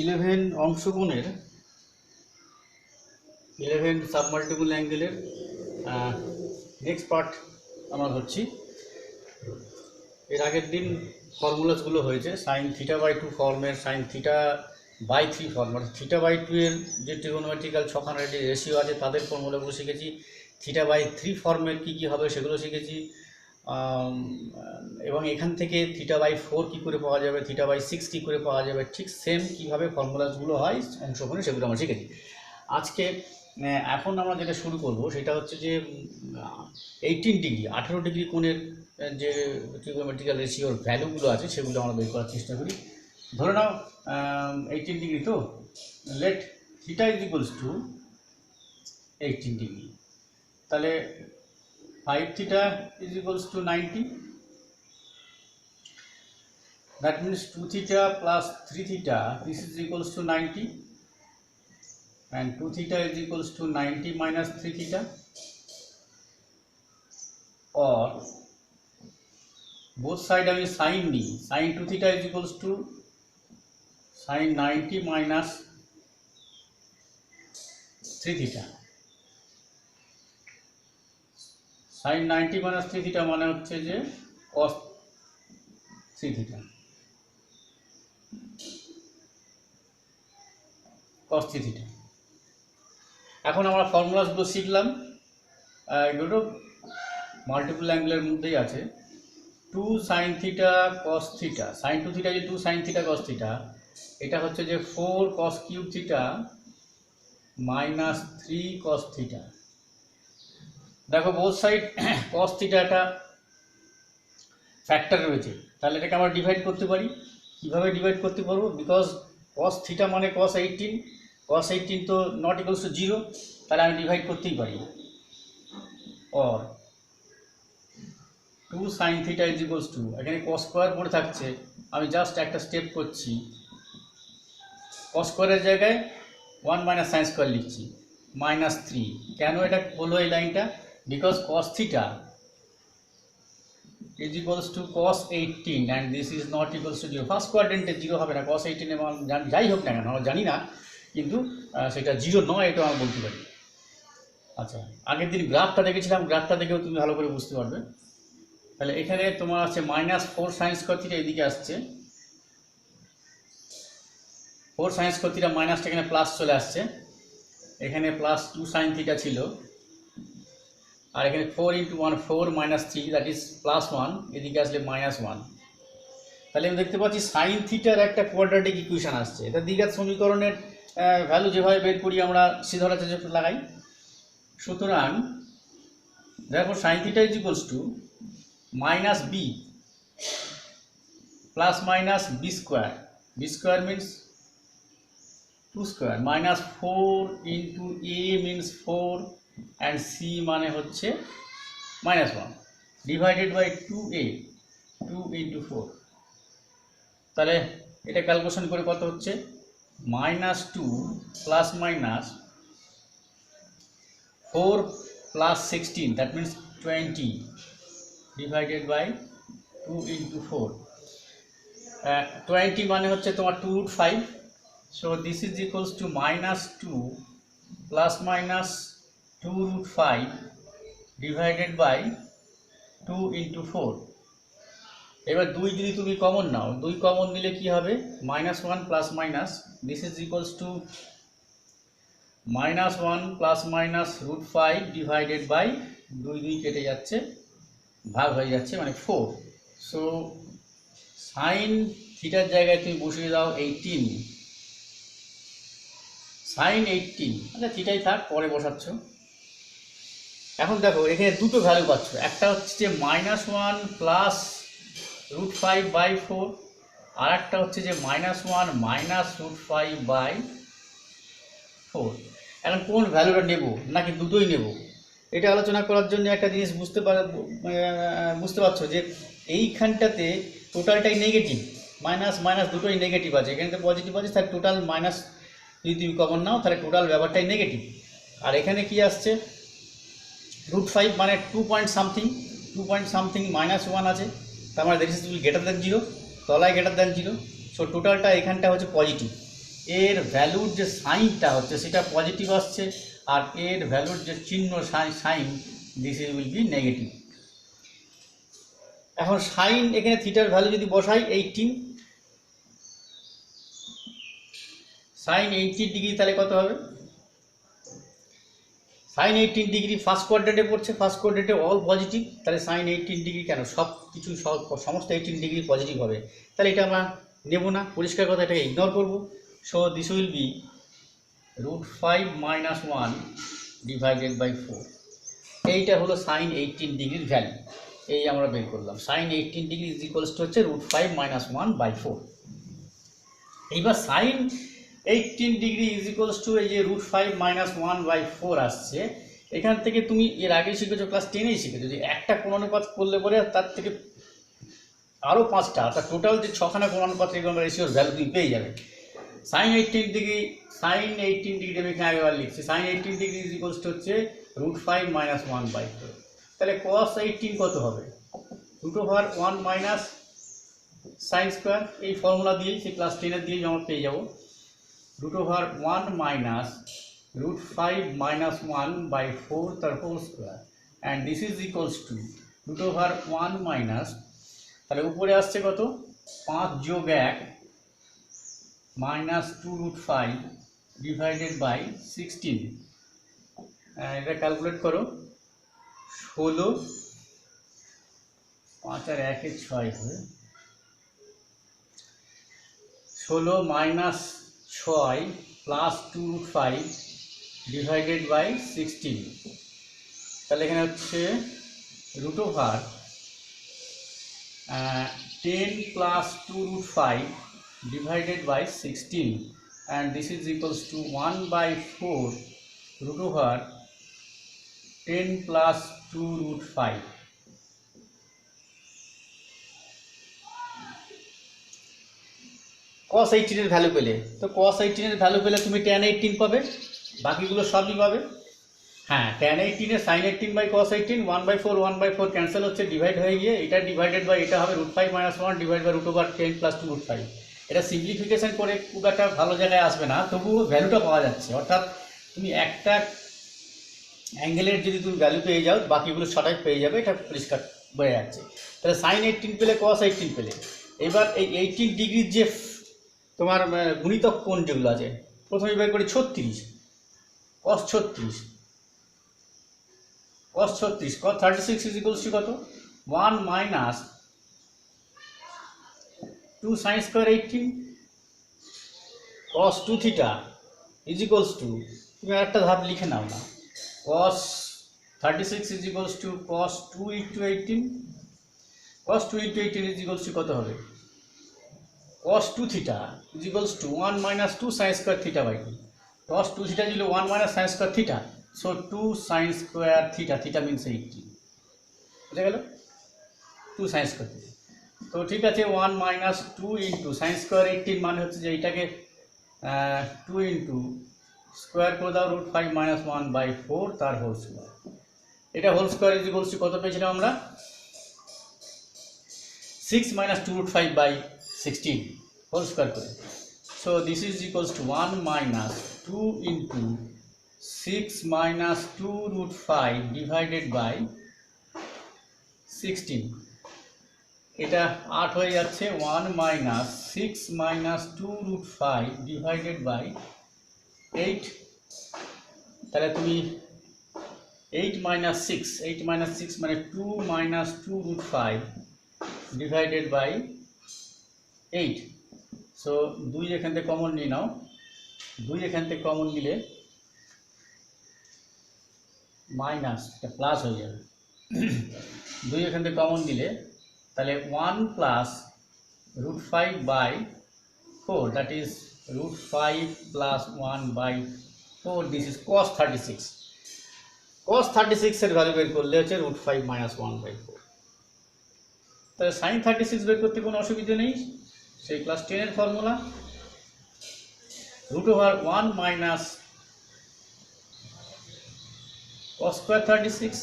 11 অংশকোণের 11 submultiple অ্যাঙ্গেলের next part আমরা ধরছি। এর আগের দিন ফর্মুলাসগুলো হয়েছে সাইন থিটা বাই 2 ফর্মের, সাইন থিটা বাই 3 ফর্ম, অর্থাৎ থিটা বাই 2 এর যে ট্রিগোনোমেট্রিক্যাল ছখানের যে রেশিও আছে তাদের ফর্মুলাগুলো শিখেছি। থিটা বাই 3 ফর্মের কী কী হবে সেগুলো শিখেছি, এবং এখান থেকে থিটা বাই 4 কী করে পাওয়া যাবে, থিটা বাই 6 কী করে পাওয়া যাবে, ঠিক সেম কীভাবে ফর্মুলাসগুলো হয় অংশকোণে সেগুলো আমরা শিখেছি। আজকে এখন আমরা যেটা শুরু করব সেটা হচ্ছে যে 18 ডিগ্রি 18 ডিগ্রি কোণের যে ট্রিগোনোমেট্রিক্যাল রেশিওর ভ্যালুগুলো আছে সেগুলো আমরা বের করার চেষ্টা করি। ধরে নাও 18 ডিগ্রি, তো let theta is equals to 18 degree, তাহলে 5 theta is equals to 90. That means 2 theta plus 3 theta, this is equals to 90, and 2 theta is equals to 90 minus 3 theta, or both side I mean sin me, sin 2 theta is equals to sin 90 minus 3 theta. sin 90 minus 3 theta মানে হচ্ছে যে cos 3 theta, cos 3 theta। এখন আমরা ফর্মুলাসগুলো শিখলাম, এগুলো multiple অ্যাঙ্গেলের মধ্যেই আছে। 2 sin theta cos theta, sin 2 theta যে 2 sin theta cos theta, এটা হচ্ছে যে 4 cos cube theta minus 3 cos theta। দেখো বোথ সাইড cos theta একটা ফ্যাক্টর রয়েছে, তাহলে এটাকে আমরা ডিভাইড করতে পারি। কীভাবে ডিভাইড করতে পারবো? বিকজ cos theta মানে cos 18, cos 18 তো নট ইকুয়ালস টু 0, তাহলে আমি ডিভাইড করতেই পারি। Or 2 sin theta is equals two, এখানে cos স্কোয়ার পড়ে থাকছে, আমি জাস্ট একটা স্টেপ করছি, cos স্কোয়ারের জায়গায় 1 মাইনাস সাইন স্কোয়ার লিখছি, মাইনাস 3। কেন এটা বললো এই লাইনটা? Because cos theta is equals to cos 18 and this is not equals to 0. First কোয়াড্রেন্টে 0 হবে না, cos 18 এর মান যাই হোক না কেন আমরা জানি না, কিন্তু সেটা 0 নয় এটা আমরা বলতে পারি। আচ্ছা, আগের দিন গ্রাফটা দেখেছিলাম, গ্রাফটা দেখেও তুমি ভালো করে বুঝতে পারবে। তাহলে এখানে তোমার আছে মাইনাস 4 সাইন স্কোয়ার থিটা, এদিকে আসছে 4 সাইন স্কোয়ার থিটা, মাইনাসটা এখানে প্লাস চলে আসছে, এখানে প্লাস 2 সাইন থিটা ছিল, আর এখানে 4 into 1 4 minus 3 that is plus 1, এদিকে আসলে মাইনাস 1। তাহলে আমি দেখতে পাচ্ছি সাইন থিটার একটা কোয়াড্রেটিক ইকুয়েশন আসছে। এটা দ্বিঘাত সমীকরণের ভ্যালু যেভাবে বের করি আমরা সিধা চেষ্টা লাগাই। সুতরাং দেখো sine theta is equals to minus B plus minus B square, B square means 2 square, minus 4 into A means 4 and c মানে হচ্ছে minus 1 divided by 2a, 2 into 4। তাহলে এটা ক্যালকুলেশন করে কত হচ্ছে, minus 2 plus minus 4 plus 16 that means 20 divided by 2 into 4। 20 মানে হচ্ছে তোমার 2√5, so this is equals to minus 2 plus minus 2√5 divided by 2 into 4। এবার 2 যদি তুমি কমন নাও, 2 কমন নিলে কি হবে, minus 1 plus minus, this is equals to minus 1 plus minus √5 divided by 2 কেটে যাচ্ছে, ভাগ হয়ে যাচ্ছে মানে 4। সো সাইন থিটার জায়গায় তুমি বসিয়ে দাও 18, সাইন 18, আচ্ছা থিটাই থাক, পরে বসাচ্ছ। এখন দেখো এখানে দুটো ভ্যালু পাচ্ছ, একটা হচ্ছে যে মাইনাস 1 প্লাস √5 বাই 4, আর একটা হচ্ছে যে মাইনাস 1 মাইনাস √5 বাই 4। এখন কোন ভ্যালুটা নেব নাকি দুটোই নেব, এটা আলোচনা করার জন্য একটা জিনিস বুঝতে পারছো যে এইখানটাতে টোটালটাই নেগেটিভ, মাইনাস মাইনাস দুটোই নেগেটিভ আছে, এখানে পজিটিভ আছে, তাহলে টোটাল মাইনাস যদি তুমি কমন নাও তাহলে টোটাল ব্যাপারটাই নেগেটিভ। আর এখানে কি আসছে, √5 মানে 2 পয়েন্ট সামথিং মাইনাস 1 আছে, তার মানে দিস ইজ গ্রেটার দ্যান 0, তলায় গ্রেটার দ্যান 0, সো টোটালটা এখানটা হচ্ছে পজিটিভ। এর ভ্যালুর যে সাইনটা হচ্ছে সেটা পজিটিভ আসছে, আর এর ভ্যালুর যে চিহ্ন sine this will be negative. এখন সাইন এখানে থিটার ভ্যালু যদি বসাই 18, সাইন 80 ডিগ্রি তাহলে কত হবে? সাইন 18 ডিগ্রি ফার্স্ট কোয়াড্রেন্টে পড়ছে, ফার্স্ট কোয়াড্রেন্টে অল পজিটিভ, তাহলে সাইন 18 ডিগ্রি কেন, সব কিছু সমস্ত 18 ডিগ্রি পজিটিভ হবে, তাহলে এটা আমরা নেব না, পরিষ্কার কথা এটাকে ইগনোর করবো। So this will be √5 - 1 divided by 4। এইটা হলো সাইন 18 ডিগ্রির ভ্যালু, এই আমরা বের করলাম। Sine 18 degree is equals to হচ্ছে √5 - 1 বাই 4। এইবার sine 18 degree is equals to এই যে √5 - 1 বাই 4 আসছে, এখান থেকে তুমি এর আগে শিখেছো, ক্লাস 10-এই শিখেছো যে একটা কোণানুপাত করলে পরে তার থেকে আরও 5টা, অর্থাৎ টোটাল যে 6খানা কোণানুপাত রেশিওর ভ্যালু তুমি পেয়ে যাবে। সাইন 18 ডিগ্রি আমি এখানে আগেবার লিখছি, sine 18 degree is equals to হচ্ছে √5 - 1 বাই 4। তাহলে cos 18 কত হবে? √1 মাইনাস সাইন স্কোয়ার, এই ফর্মুলা দিয়েই সেই ক্লাস 10-এর দিয়েই আমরা পেয়ে যাবো √1 মাইনাস √5 - 1 বাই 4 তার whole square, and this is equals to √1 minus, তাহলে উপরে আসছে কত, 5 যোগ 1 মাইনাস 2√5 ডিভাইডেড বাই 16। এটা ক্যালকুলেট করো, 16, 5 আর 1 6 হবে, 16 মাইনাস 6 প্লাস 2√5 ডিভাইডেড বাই 16। তাহলে এখানে হচ্ছে √10 plus 2√5 divided by 16, and this is equals to 1 by 4 √10 plus 2√5। cos 18 এর ভ্যালু পেলে, তো cos 18 এর ভ্যালু পেলে তুমি tan 18 পাবে, বাকিগুলো সবই পাবে। হ্যাঁ, tan 18 এর sin 18 বাই cos 18, 1/4 ক্যান্সেল হচ্ছে, ডিভাইড হয়ে গিয়ে এটা ডিভাইডেড বাই এটা হবে √5 - 1 ডিভাইড বাই √10 প্লাস 2√5। এটা সিম্পলিফিকেশন করে খুব একটা ভালো জায়গায় আসবে না, তবুও ভ্যালুটা পাওয়া যাচ্ছে, অর্থাৎ তুমি একটা অ্যাঙ্গেলের যদি তুমি ভ্যালু পেয়ে যাও বাকিগুলো সবাই পেয়ে যাবে, এটা পরিষ্কার বোঝা যাচ্ছে। তাহলে sin 18 পেলে, cos 18 পেলে। এবার এই 18 ডিগ্রির যে তোমার গুণিতক কোণ যেগুলো আছে, প্রথমে বের করি 36, cos 36, cos 36 is equals to কত, 1 minus 2 sin square 18 cos 2 theta is equals to, তুমি আরেকটা ধাপ লিখে নাও না, cos 36 is equals to cos 2 into 18, cos 2 into 18 is equals to কত হবে, cos 2 theta is equals to 1 minus 2 sin square theta by 2। cos 2 theta ছিল 1 minus sin square theta, so 2 sin square theta, theta means 80, বুঝা গেল, 2 sin square theta. তো ঠিক আছে, 1 minus 2 into sine square 18 মানে হচ্ছে যে এইটাকে 2 ইন্টু স্কোয়ার করে দাও √5 - 1 বাই 4 তার হোল স্কোয়ার। এটা whole square is equals to কত পেয়েছিলাম আমরা, 6 মাইনাস 2√5 বাই 16 হোল স্কোয়ার করে। So this is equals to 1 minus 2 into 6 minus 2√5 divided by 16। এটা 8 হয়ে যাচ্ছে, 1 মাইনাস 6 মাইনাস 2√5 ডিভাইডেড বাই 8। তাহলে তুমি 8 মাইনাস 6 মানে 2 মাইনাস 2√5 ডিভাইডেড বাই 8। সো 2 এখান থেকে কমন নিয়ে নাও, 2 এখান থেকে কমন নিলে মাইনাস, এটা প্লাস হয়ে যাবে, 2 এখান থেকে কমন দিলে তাহলে 1 plus √5 by 4, that is √5 plus 1 by 4, this is cos 36। cos 36 এর ভ্যালু বের করলে হচ্ছে √5 - 1 বাই 4। তাহলে sin 36 বের করতে কোনো অসুবিধা নেই, সেই ক্লাস 10 এর formula, √1 minus cos square 36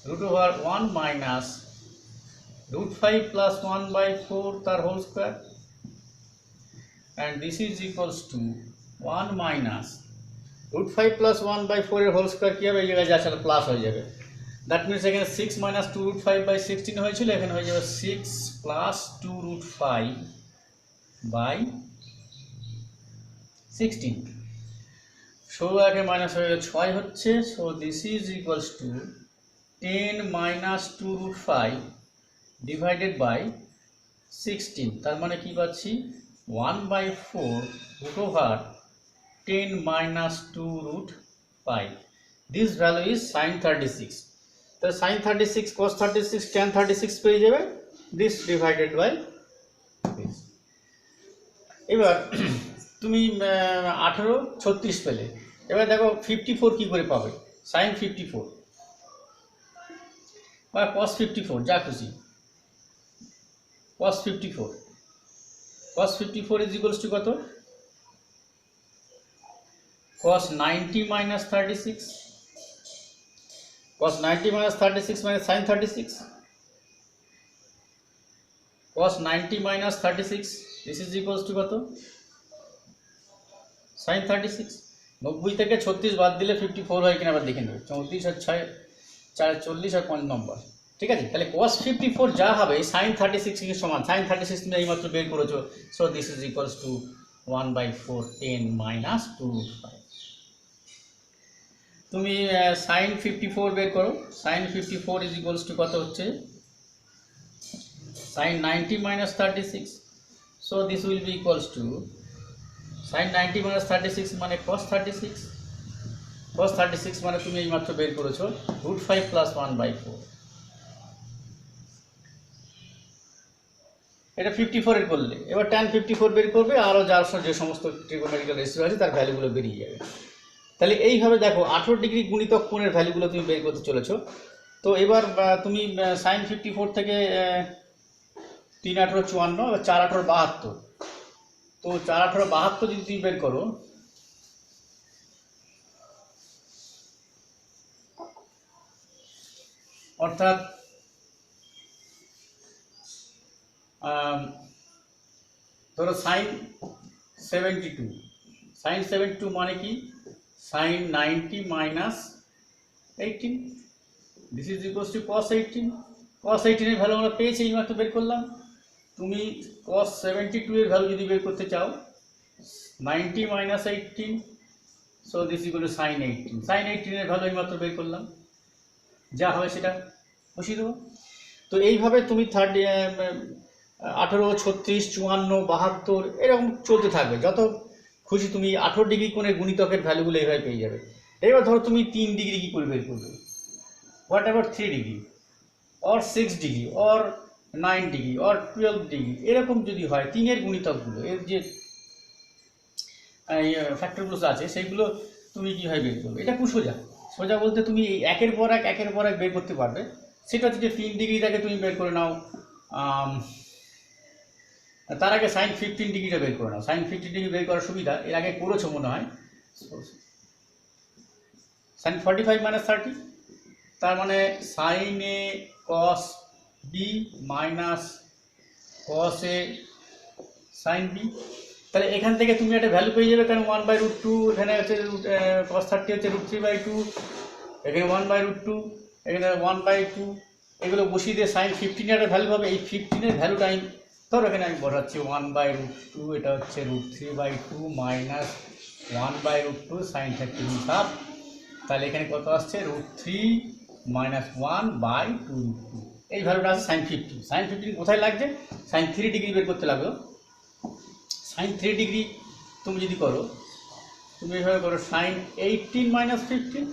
√1 minus √5 plus 1 by 4 তার whole square, and this is equals to 1 minus root 5 plus 1 by 4 এর হোল স্কয়ার কি হবে, এই জায়গায় যা ছিল প্লাস হয়ে যাবে। দ্যাট মিনস এখানে 6 minus 2 root 5 by 16 হয়েছিল, এখানে হয়ে যাবে 6 plus 2 root 5 by 16। ষোলো একে মাইনাস হয়ে গেলে 6 হচ্ছে। So this is equals to 10 minus 2 root 5 divided by 16। তার মানে কি পাচ্ছি 1/4 root over 10 minus 2 root 5। This value is sin 36। তো sin 36 cos 36 tan 36 পেয়ে যাবে, this divided by this। এবার তুমি 18 36 পেলে, এবার দেখো 54 কি করে পাবে, sin 54 বা cos 54 যা খুশি, cos 54 is equals to কত, cos 90 minus 36, cos 90 minus 36 minus sin 36, cos 90 minus 36 this is equals to কত, sin 36। 90 থেকে 36 বাদ দিলে 54 হয় কিনা আবার দেখে নেবে, 34 আর 6 4 40 আর 5 নম্বর, ঠিক আছে। তাহলে cos 54 যা হবে sin 36 এর সমান, sin 36 তুমি এইমাত্র বের করেছো, so this is equals two 1/4 10 minus 2 root 5। তুমি sin 54 বের করো, sin 54 ইজ ইকুয়ালস টু কত হচ্ছে, sin 90 minus 36, so this will be equals to sin 90 minus 36 মানে cos 36, cos 36 মানে তুমি এইমাত্র বের করেছো root 5 plus 1/4। এটা 54 এর করলে, এবার tan 54 বের করবে, আরও যার যে সমস্ত ট্রিগোনোমেট্রিক্যাল রেশিও আছে তার ভ্যালুগুলো বেরিয়ে যাবে। তাহলে এইভাবে দেখো 18 ডিগ্রি গুণিতক কোণের ভ্যালুগুলো তুমি বের করতে চলেছো। তো এবার তুমি sin 54 থেকে 3 18 54, এবার 4 18 72, তো 4 18 72 যদি তুমি বের করো, অর্থাৎ ধরো sin 72 মানে কি, sin 90 minus 18, this is equals to cos 18। cos 18 এর ভ্যালু আমরা পেয়েছি, এইমাত্র বের করলাম। তুমি cos 72 এর ভ্যালু যদি বের করতে চাও 90 minus 18, so this is equal to sin 18। sin 18 এর ভ্যালু এইমাত্র বের করলাম, যা হবে সেটা বসিয়ে দেবো। তো এইভাবে তুমি 18 36 54 72 এরকম চলতে থাকবে, যত খুশি তুমি 18 ডিগ্রি কোণের গুণিতকের ভ্যালুগুলো এইভাবে পেয়ে যাবে। এবার ধরো তুমি 3 ডিগ্রি কী করে বের করবে, what ever 3 degree or 6 degree or 9 degree or 12 degree, এরকম যদি হয় 3 এর গুণিতকগুলো, এর যে ফ্যাক্টরগুলো আছে সেইগুলো তুমি কীভাবে বের করবে, এটা খুব সোজা। সোজা বলতে তুমি এই একের পর এক বের করতে পারবে। সেটা হচ্ছে যে 3 ডিগ্রিটাকে তুমি বের করে নাও, তার আগে sin 15 ডিগ্রিটা বের করে নাও। sin 15 ডিগ্রি বের করার সুবিধা এর আগে করেছো মনে হয়, sin 45 minus 30, তার মানে sin a cos b minus cos a sin b। তাহলে এখান থেকে তুমি একটা ভ্যালু পেয়ে যাবে, কারণ 1/√2, এখানে হচ্ছে cos 30 হচ্ছে √3/2, এখানে 1/√2, এখানে 1/2, এগুলো বসিয়ে দিয়ে sin 15 এর একটা ভ্যালু হবে। এই 15 এর ভ্যালুটা আমি ধরো এখানে আমি বসাচ্ছি 1/√2, এটা হচ্ছে √3/2 মাইনাস 1/√2 sin 30 তাহলে এখানে কত আসছে √3 minus 1/2√2, এই ভ্যালুটা আছে sin 15। sin 15 কোথায় লাগছে, sin 3 ডিগ্রি বের করতে লাগলো। sin 3 ডিগ্রি তুমি যদি করো, তুমি এইভাবে করো sin 18 minus 15,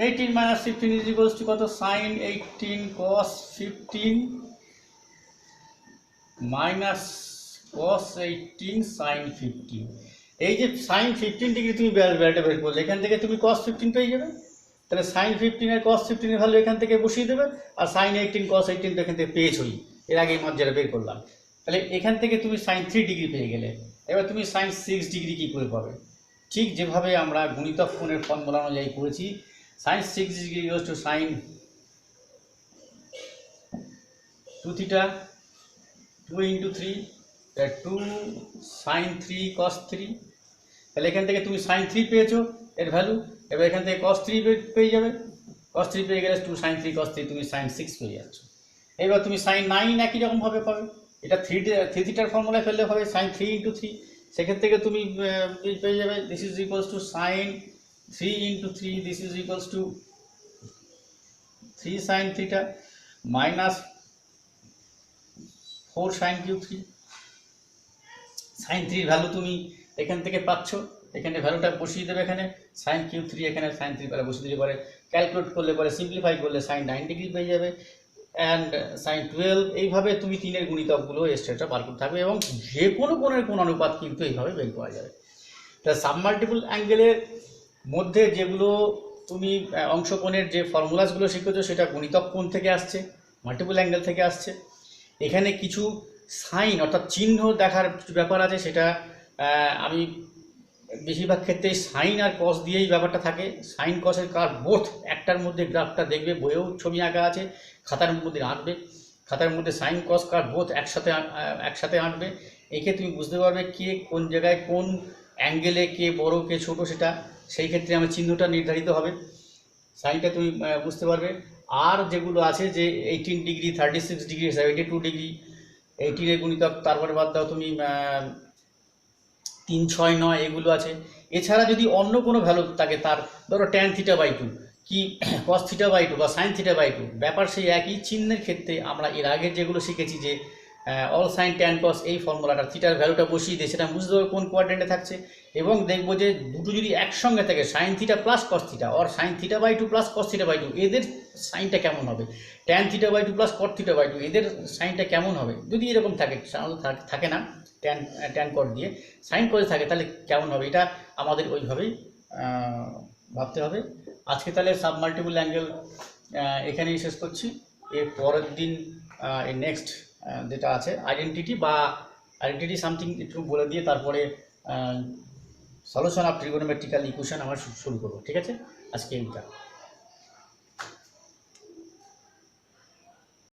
18 minus 15 is equals to কত, sin 18 cos 15 minus cos 18 sin 15। এই যে sin 15 ডিগ্রি তুমি ভ্যালুটা বের করলে, এখান থেকে তুমি cos 15 পেয়ে যাবে। তাহলে sin 15 আর cos 15 এর ভ্যালু এখান থেকে বসিয়ে দেবে, আর sin 18 cos 18 তো এখান থেকে পেয়েছোই, এর আগে যেটা বের করলাম। তাহলে এখান থেকে তুমি sin 3 ডিগ্রি পেয়ে গেলে। এবার তুমি sin 6 ডিগ্রি কী করে পাবে, ঠিক যেভাবে আমরা গুণিতক কোণের ফর্মুলা অনুযায়ী করেছি, sin 6 degree equals to sin 2 theta 2 into 3 2 sin 3 cos 3, তাহলে এখান থেকে তুমি sin 3 পেয়েছো এর ভ্যালু, এবার এখান থেকে cos 3 পেয়ে যাবে, cos 3 পেয়ে গেলে 2 sin 3 cos 3 তুমি sin 6 পেয়ে যাচ্ছ। এবার তুমি sin 9 একই রকমভাবে পাবে, এটা থ্রি থিটার ফর্মুলায় ফেললে হবে sin 3 × 3, সেখান থেকে তুমি পেয়ে যাবে this is equals two sin 3 × 3, this is equals two 3 sin theta minus 4 sin cube 3। sin 3 এর ভ্যালু তুমি এখান থেকে পাচ্ছ, এখানে ভ্যালুটা বসিয়ে দেবে, এখানে sin cube 3 এখানে sin 3 ভ্যালু বসিয়ে দিলে পরে ক্যালকুলেট করলে পরে সিম্পলিফাই করলে sin 9 ডিগ্রি পেয়ে যাবে অ্যান্ড sin 12। এইভাবে তুমি 3 এর গুণিতকগুলো এক্সট্রাটা বার করতে থাকবে এবং যে কোনো কোণের কোণ অনুপাত কিন্তু এইভাবে বের করা যাবে। তা সাবমাল্টিপল অ্যাঙ্গেলের মধ্যে যেগুলো তুমি অংশকোণের যে ফর্মুলাসগুলো শিখেছো সেটা গুণিতক কোণ থেকে আসছে, মাল্টিপল অ্যাঙ্গেল থেকে আসছে। এখানে কিছু সাইন অর্থাৎ চিহ্ন দেখার ব্যাপার আছে, সেটা আমি বেশিরভাগ ক্ষেত্রে সাইন আর কস দিয়েই ব্যাপারটা থাকে। সাইন কসের কার বোথ একটার মধ্যে গ্রাফটা দেখবে, বইয়েও ছবি আঁকা আছে, খাতার মধ্যে আঁকবে, খাতার মধ্যে সাইন কস কার বোথ একসাথে আঁকবে। একে তুমি বুঝতে পারবে কে কোন জায়গায় কোন অ্যাঙ্গেলে কে বড় কে ছোট, সেটা সেই ক্ষেত্রে আমার চিহ্নটা নির্ধারিত হবে, সাইনটা তুমি বুঝতে পারবে। আর যেগুলো আছে যে 18 ডিগ্রি 36 ডিগ্রি 72 ডিগ্রি 18 এর গুণিতক, তারপরে বাদ দাও তুমি 3, 6, 9 এগুলো আছে। এছাড়া যদি অন্য কোনো ভ্যালু থাকে, তার ধরো tan θ/2 কি cos θ/2 বা sin θ/2, ব্যাপার সেই একই। চিহ্নের ক্ষেত্রে আমরা এর আগে যেগুলো শিখেছি যে অল সাইন ট্যান কস, এই ফর্মুলাটা থিটার ভ্যালুটা বসিয়ে দিয়ে সেটা বুঝতে হবে কোন কোয়াড্রেন্টে থাকছে, এবং দেখবো যে দুটো যদি একসঙ্গে থাকে sine theta plus cos theta or sine θ/2 plus cos θ/2, এদের সাইনটা কেমন হবে, ট্যান θ/2 প্লাস কট θ/2 এদের সাইনটা কেমন হবে। যদি এরকম থাকে, থাকে না ট্যান কট দিয়ে সাইন করে থাকে, তাহলে কেমন হবে, এটা আমাদের ওইভাবেই ভাবতে হবে। আজকে তাহলে সাবমাল্টিপল অ্যাঙ্গেল এখানেই শেষ করছি। এর পরের দিন নেক্সট যেটা আছে আইডেন্টিটি সামথিং একটু বলে দিয়ে তারপরে সলিউশন অফ ট্রিগোনোমেট্রিক্যাল ইকুয়েশন আমরা শুরু করবো। ঠিক আছে, আজকে এইটা।